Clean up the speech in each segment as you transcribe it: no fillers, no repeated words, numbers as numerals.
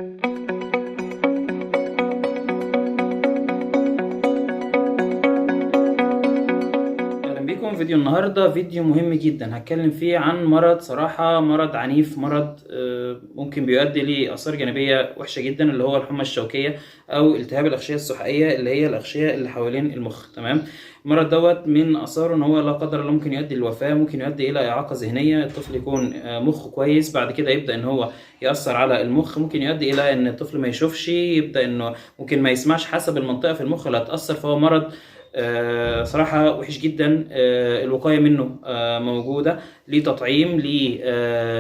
اهلا بيكم. فيديو النهارده فيديو مهم جدا، هتكلم فيه عن مرض صراحه مرض عنيف، مرض ممكن بيؤدي لاثار جانبيه وحشه جدا، اللي هو الحمى الشوكيه او التهاب الاغشيه السحائيه، اللي هي الاغشيه اللي حوالين المخ. تمام. المرض دوت من اثاره ان هو لا قدر الله ممكن يؤدي للوفاه، ممكن يؤدي الى اعاقه ذهنيه. الطفل يكون مخه كويس، بعد كده يبدا ان هو ياثر على المخ، ممكن يؤدي الى ان الطفل ما يشوفش، يبدا انه ممكن ما يسمعش حسب المنطقه في المخ اللي هتاثر. فهو مرض صراحة وحش جدا. الوقاية منه موجودة، ليه تطعيم، ليه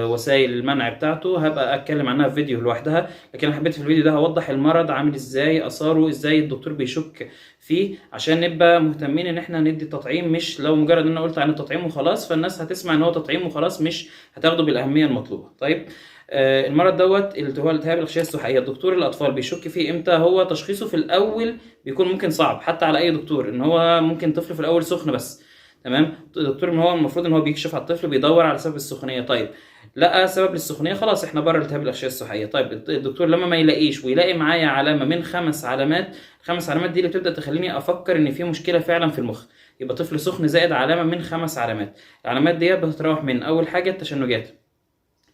وسائل المنع بتاعته، هبقى اتكلم عنها في فيديو لوحدها. لكن انا حبيت في الفيديو ده اوضح المرض عامل ازاي، اثاره ازاي، الدكتور بيشك فيه، عشان نبقى مهتمين ان احنا ندي التطعيم. مش لو مجرد ان انا قلت عن التطعيم وخلاص فالناس هتسمع ان هو تطعيم وخلاص، مش هتاخده بالاهمية المطلوبة. طيب، المرض دوت اللي هو التهاب الاغشيه السحائيه، دكتور الاطفال بيشك فيه امتى؟ هو تشخيصه في الاول بيكون ممكن صعب حتى على اي دكتور، ان هو ممكن طفل في الاول سخن بس. تمام. الدكتور ان هو المفروض ان هو بيكشف على الطفل، بيدور على سبب السخونيه. طيب، لقى سبب للسخونيه، خلاص احنا بره التهاب الاغشيه السحائيه. طيب، الدكتور لما ما يلاقيش ويلاقي معايا علامه من 5 علامات، ال5 علامات دي اللي بتبدا تخليني افكر ان في مشكله فعلا في المخ. يبقى طفل سخن زائد علامه من 5 علامات. العلامات دي بتتراوح من اول حاجه التشنجات.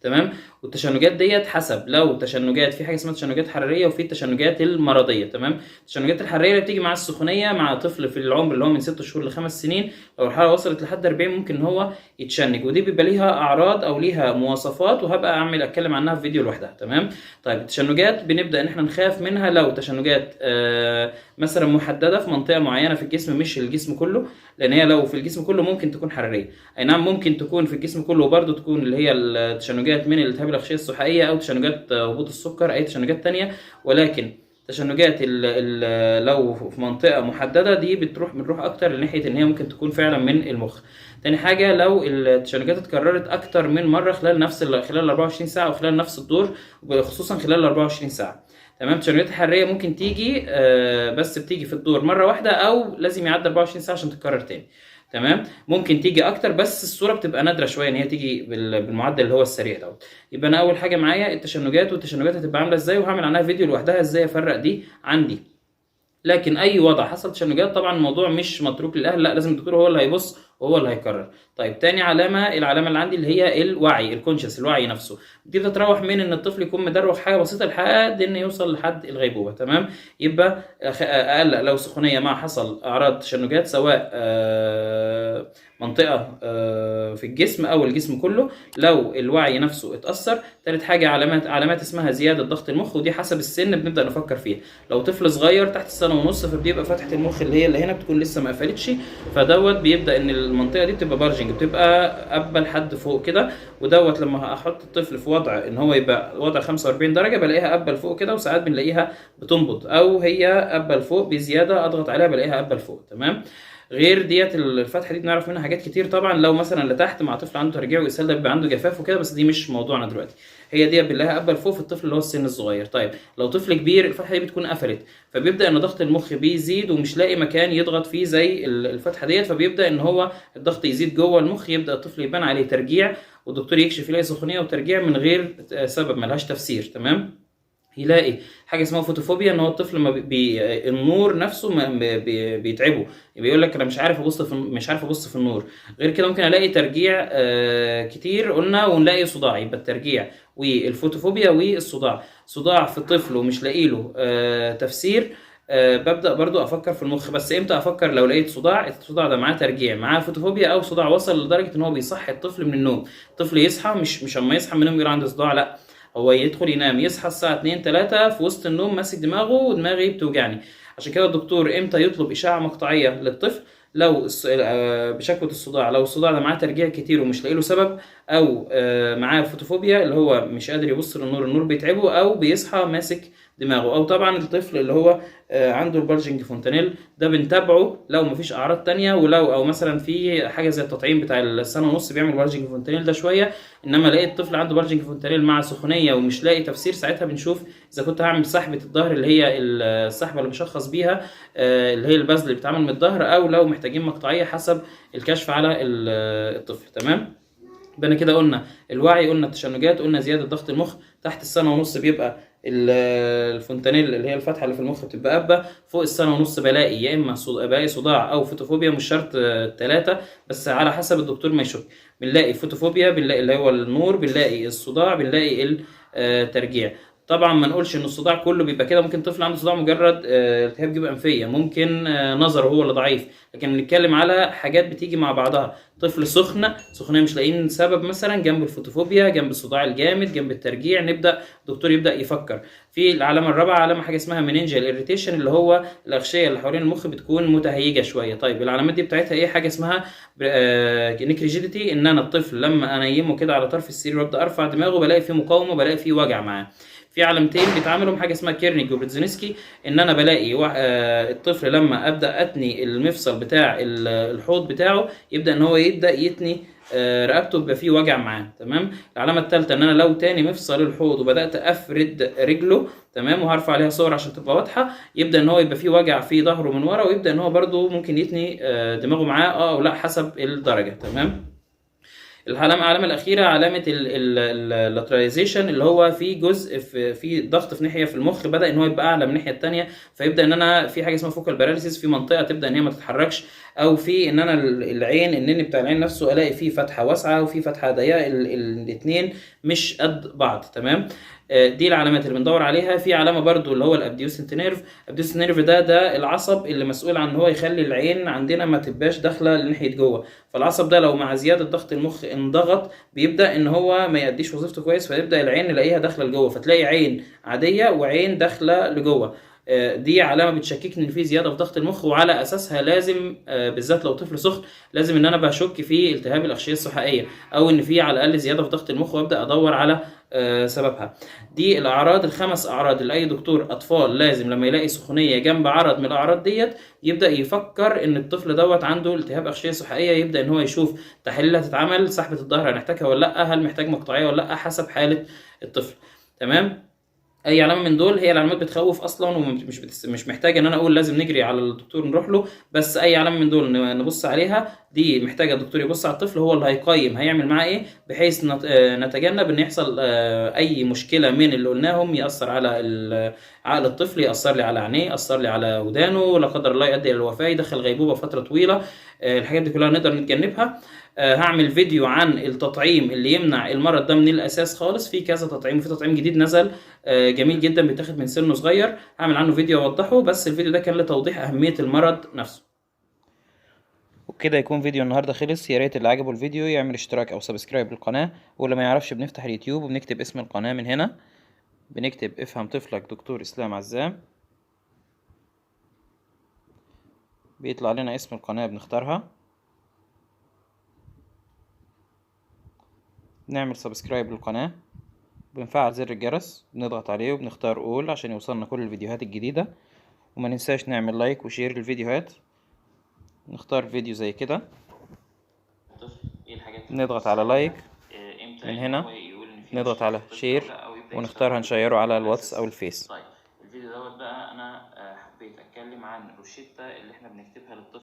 تمام. والتشنجات ديت حسب، لو تشنجات في حاجه اسمها تشنجات حراريه وفي التشنجات المرضيه. تمام. التشنجات الحراريه اللي بتيجي مع السخونيه، مع طفل في العمر اللي هو من 6 شهور ل5 سنين، لو الحراره وصلت لحد 40 ممكن ان هو يتشنج، ودي بيبقى ليها اعراض او ليها مواصفات، وهبقى اتكلم عنها في فيديو لوحدها. تمام. طيب، التشنجات بنبدا ان احنا نخاف منها لو تشنجات مثلا محدده في منطقه معينه في الجسم، مش الجسم كله، لان هي لو في الجسم كله ممكن تكون حراريه. اي نعم، ممكن تكون في الجسم كله وبرده تكون اللي هي التشنجات من الالتهاب الاغشيه السحائيه، او تشنجات هبوط السكر، اي تشنجات تانية. ولكن تشنجات لو في منطقه محدده دي بنروح اكتر لناحيه ان هي ممكن تكون فعلا من المخ. تاني حاجه، لو التشنجات اتكررت اكتر من مره خلال 24 ساعه، او خلال نفس الدور، خصوصا خلال 24 ساعه. تمام. التشنجات الحراريه ممكن تيجي بس بتيجي في الدور مره واحده، او لازم يعدي 24 ساعه عشان تتكرر تاني. تمام. ممكن تيجي اكتر بس الصوره بتبقى نادره شويه ان هي تيجي بالمعدل اللي هو السريع دوت. يبقى انا اول حاجه معايا التشنجات، والتشنجات هتبقى عامله ازاي، وهعمل عنها فيديو لوحدها ازاي افرق دي عندي. لكن اي وضع حصل تشنجات، طبعا الموضوع مش متروك للاهل، لا، لازم الدكتور هو اللي هيبص وهو اللي هيقرر. طيب، تاني علامه، العلامه اللي عندي اللي هي الوعي، الكونشس، الوعي نفسه. دي بتتراوح من ان الطفل يكون مدروخ حاجه بسيطه لحد ان يوصل لحد الغيبوبه. تمام. يبقى اقلق لو سخونيه مع حصل اعراض تشنجات، سواء منطقه في الجسم او الجسم كله، لو الوعي نفسه اتاثر. ثالث حاجه، علامات اسمها زياده ضغط المخ، ودي حسب السن بنبدا نفكر فيها. لو طفل صغير تحت السنه ونص، فبيبقى فتحه المخ اللي هي اللي هنا بتكون لسه ما قفلتش، فدوت بيبدا ان المنطقه دي بتبقى بارجنج، بتبقى قبه لحد فوق كده. ودوت لما احط الطفل في وضع ان هو يبقى وضع 45 درجه، بلاقيها قبه لفوق كده، وساعات بنلاقيها بتنبض، او هي قبه لفوق بزياده، اضغط عليها بلاقيها قبه لفوق. تمام. غير ديت الفتحه دي بنعرف منها حاجات كتير طبعا. لو مثلا لتحت مع طفل عنده ترجيع واسهال، ده بيبقى عنده جفاف وكده، بس دي مش موضوعنا دلوقتي. هي دي بنلاقيها قبل فوق في الطفل اللي هو السن الصغير. طيب، لو طفل كبير الفتحه دي بتكون قفلت، فبيبدا ان ضغط المخ بيزيد ومش لاقي مكان يضغط فيه زي الفتحه ديت، فبيبدا ان هو الضغط يزيد جوه المخ، يبدا الطفل يبان عليه ترجيع، والدكتور يكشف يلاقي سخونيه وترجيع من غير سبب، ملهاش تفسير. تمام. يلاقي حاجه اسمها فوتوفوبيا، ان هو الطفل ما النور نفسه ما بيتعبه، بيقول لك انا مش عارف ابص في النور. غير كده ممكن الاقي ترجيع كتير قلنا، ونلاقي صداع. يبقى الترجيع والفوتوفوبيا والصداع، صداع في الطفل ومش لاقي له تفسير. ببدا برضو افكر في المخ. بس امتى افكر؟ لو لقيت الصداع ده معاه ترجيع، معاه فوتوفوبيا، او صداع وصل لدرجه ان هو بيصحي الطفل من النوم. الطفل يصحى، مش اما يصحى من النوم يقول عنده صداع، لا، هو يدخل ينام، يصحى الساعه 2 3 في وسط النوم ماسك دماغه ودماغي بتوجعني. عشان كده الدكتور امتى يطلب اشعه مقطعيه للطفل؟ لو بشكوى الصداع، لو الصداع ده معاه ترجيع كتير ومش لاقي له سبب، او معاه فوتوفوبيا اللي هو مش قادر يبص للنور، النور بيتعبه، او بيصحى ماسك دماغه، او طبعا الطفل اللي هو عنده البلجنج فونتانيل، ده بنتابعه لو مفيش اعراض تانية، ولو او مثلا في حاجه زي التطعيم بتاع السنه ونص بيعمل بلجنج فونتانيل ده شويه. انما لقيت الطفل عنده بلجنج فونتانيل مع سخونيه ومش لاقي تفسير، ساعتها بنشوف اذا كنت هعمل سحبه الظهر اللي هي السحبه اللي بشخص بيها، اللي هي البذل اللي بيتعمل من الظهر، او لو محتاجين مقطعيه حسب الكشف على الطفل. تمام. يبقى كده قلنا الوعي، قلنا التشنجات، قلنا زياده ضغط المخ. تحت السنه ونص بيبقى الفونتانيل اللي هي الفتحه اللي في المخ بتبقى قابه فوق السنه ونص، بلاقي يا اما بلاقي صداع او فوتوفوبيا، مش شرط الثلاثه، بس على حسب الدكتور ما يشك. بنلاقي فوتوفوبيا، بنلاقي اللي هو النور، بنلاقي الصداع، بنلاقي الترجيع. طبعا ما نقولش ان الصداع كله بيبقى كده، ممكن طفل عنده صداع مجرد التهاب جيوب انفيه، ممكن نظره هو اللي ضعيف، لكن بنتكلم على حاجات بتيجي مع بعضها. طفل سخنيه مش لاقيين سبب، مثلا جنب الفوتوفوبيا، جنب الصداع الجامد، جنب الترجيع، نبدا الدكتور يبدا يفكر. في العلامه الرابعه علامه حاجه اسمها مننجيال اريتيشن، اللي هو الاغشيه اللي حوالين المخ بتكون متهيجه شويه. طيب العلامات دي بتاعتها ايه؟ حاجه اسمها نيك ريجيديتي، ان انا الطفل لما انيمه كده على طرف السرير وابدا ارفع دماغه بلاقي فيه مقاومه، بلاقي فيه وجع معاه. في علامتين بيتعاملوا حاجه اسمها كيرنيج وبرزينسكي، ان انا بلاقي الطفل لما ابدا اتني المفصل بتاع الحوض بتاعه يبدا ان هو يبدا يتني رقبته، بيبقى فيه وجع معاه. تمام. العلامه الثالثه ان انا لو تاني مفصل الحوض وبدات افرد رجله، تمام، وهرفع عليها صور عشان تبقى واضحه، يبدا ان هو يبقى فيه وجع في ظهره من ورا، ويبدا ان هو برده ممكن يتني دماغه معاه او لا، حسب الدرجه. تمام. العلامة الأخيرة علامة اللاتراليزيشن، اللي هو في جزء في ضغط في ناحية في المخ بدأ إن هو يبقى أعلى من الناحية التانية، فيبدأ إن أنا في حاجة اسمها فوكال باراليسيس، في منطقة تبدأ إن هي ما تتحركش، أو في إن أنا العين، النني بتاع العين نفسه ألاقي فيه فتحة واسعة وفي فتحة ضيقة، الاتنين مش قد بعض. تمام. دي العلامات اللي بندور عليها. في علامه برضو اللي هو الابديوسنت نيرف. الابديوسنت نيرف ده العصب اللي مسؤول عن ان هو يخلي العين عندنا ما تبقاش داخله لناحيه جوه، فالعصب ده لو مع زياده ضغط المخ انضغط بيبدا ان هو ما يأديش وظيفته كويس، فيبدا العين نلاقيها داخله لجوه، فتلاقي عين عاديه وعين داخله لجوه. دي علامه بتشككني ان في زياده في ضغط المخ، وعلى اساسها لازم بالذات لو طفل سخن لازم ان انا بشك في التهاب الاغشيه السحائيه، او ان في على الاقل زياده في ضغط المخ، وابدا ادور على سببها. دي الاعراض، الخمس اعراض اللي اي دكتور اطفال لازم لما يلاقي سخونيه جنب عرض من الاعراض ديت يبدا يفكر ان الطفل دوت عنده التهاب اغشيه سحائيه، يبدا ان هو يشوف تحاليل هتتعمل، سحبه الظهر هنحتاجها ولا لا، هل محتاج مقطعيه ولا لا، حسب حاله الطفل. تمام. اي علامه من دول هي العلامات بتخوف اصلا، مش محتاج ان انا اقول لازم نجري على الدكتور نروح له، بس اي علامه من دول نبص عليها، دي محتاجه الدكتور يبص على الطفل، هو اللي هيقيم هيعمل معاه ايه، بحيث نتجنب ان يحصل اي مشكله من اللي قلناهم ياثر على عقل الطفل، ياثر لي على عينيه، ياثر لي على ودانه، لا قدر الله يؤدي الى الوفاه، يدخل غيبوبه فتره طويله. الحاجات دي كلها نقدر نتجنبها. هعمل فيديو عن التطعيم اللي يمنع المرض ده من الاساس خالص، في كذا تطعيم، وفي تطعيم جديد نزل جميل جدا بيتاخد من سن صغير، هعمل عنه فيديو اوضحه، بس الفيديو ده كان لتوضيح اهميه المرض نفسه. وبكده يكون فيديو النهارده خلص. يا ريت اللي عجبه الفيديو يعمل اشتراك او سبسكرايب للقناه، واللي ما يعرفش بنفتح اليوتيوب وبنكتب اسم القناه من هنا، بنكتب افهم طفلك دكتور اسلام عزام، بيطلع لنا اسم القناه بنختارها، نعمل سبسكرايب للقناه، بنفعل زر الجرس، بنضغط عليه وبنختار اول عشان يوصلنا كل الفيديوهات الجديده، وما ننساش نعمل لايك وشير للفيديوهات. نختار فيديو زي كده، نضغط على لايك من هنا، نضغط على شير ونختار هنشيره على الواتس او الفيس. طيب الفيديو دوت بقى انا حبيت اتكلم عن روشتة اللي احنا بنكتبها للطفل